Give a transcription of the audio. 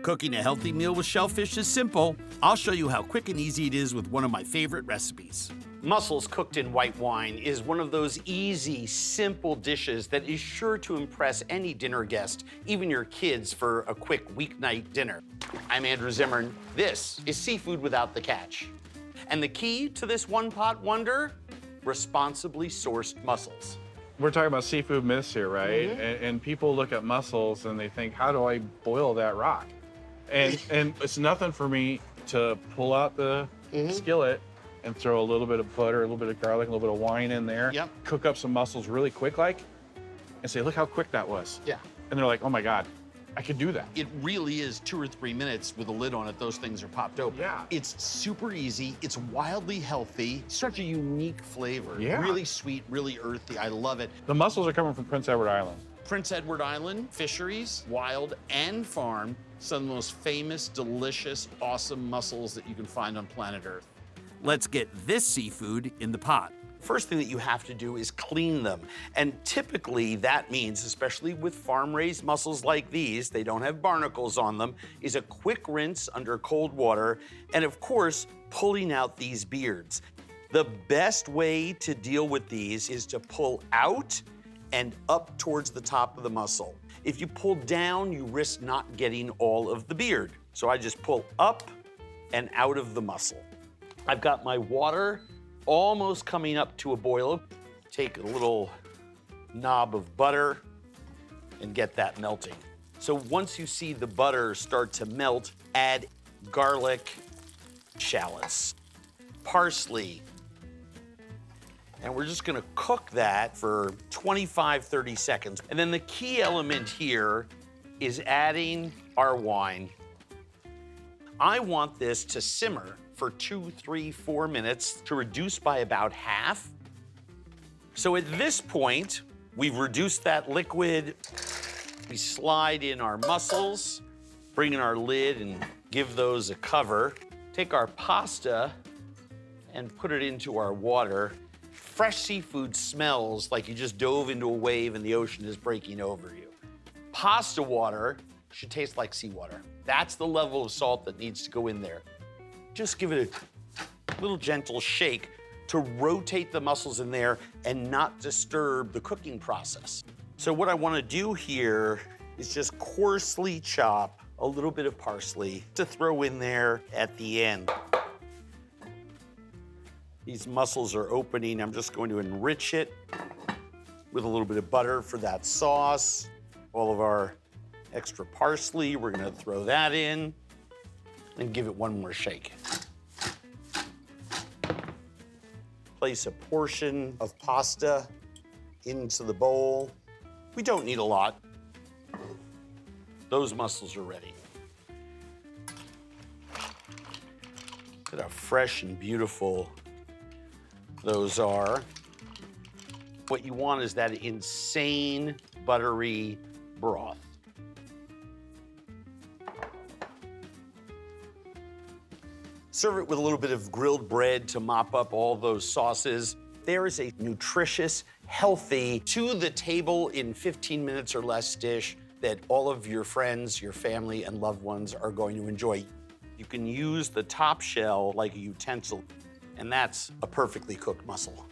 Cooking a healthy meal with shellfish is simple. I'll show you how quick and easy it is with one of my favorite recipes. Mussels cooked in white wine is one of those easy, simple dishes that is sure to impress any dinner guest, even your kids, for a quick weeknight dinner. I'm Andrew Zimmern. This is Seafood Without the Catch. And the key to this one-pot wonder? Responsibly sourced mussels. We're talking about seafood myths here, right? And people look at mussels and they think, how do I boil that rock? And it's nothing for me to pull out the skillet and throw a little bit of butter, a little bit of garlic, a little bit of wine in there, cook up some mussels really quick and say, look how quick that was. Yeah. And they're like, oh my God, I could do that. It really is 2 or 3 minutes with a lid on it, those things are popped open. Yeah. It's super easy, it's wildly healthy, such a unique flavor. Yeah. Really sweet, really earthy, I love it. The mussels are coming from Prince Edward Island. Prince Edward Island, fisheries, wild and farm, some of the most famous, delicious, awesome mussels that you can find on planet Earth. Let's get this seafood in the pot. First thing that you have to do is clean them. And typically that means, especially with farm-raised mussels like these, they don't have barnacles on them, is a quick rinse under cold water, and of course, pulling out these beards. The best way to deal with these is to pull out and up towards the top of the mussel. If you pull down, you risk not getting all of the beard. So I just pull up and out of the mussel. I've got my water almost coming up to a boil. Take a little knob of butter and get that melting. So once you see the butter start to melt, add garlic, shallots, parsley, and we're just gonna cook that for 25, 30 seconds. And then the key element here is adding our wine. I want this to simmer for 2, 3, 4 minutes to reduce by about half. So at this point, we've reduced that liquid. We slide in our mussels, bring in our lid and give those a cover. Take our pasta and put it into our water. Fresh seafood smells like you just dove into a wave and the ocean is breaking over you. Pasta water should taste like seawater. That's the level of salt that needs to go in there. Just give it a little gentle shake to rotate the mussels in there and not disturb the cooking process. So what I want to do here is just coarsely chop a little bit of parsley to throw in there at the end. These mussels are opening. I'm just going to enrich it with a little bit of butter for that sauce. All of our extra parsley, we're gonna throw that in and give it one more shake. Place a portion of pasta into the bowl. We don't need a lot. Those mussels are ready. Look at how fresh and beautiful those are. What you want is that insane buttery broth. Serve it with a little bit of grilled bread to mop up all those sauces. There is a nutritious, healthy, to the table in 15 minutes or less dish that all of your friends, your family, and loved ones are going to enjoy. You can use the top shell like a utensil, and that's a perfectly cooked mussel.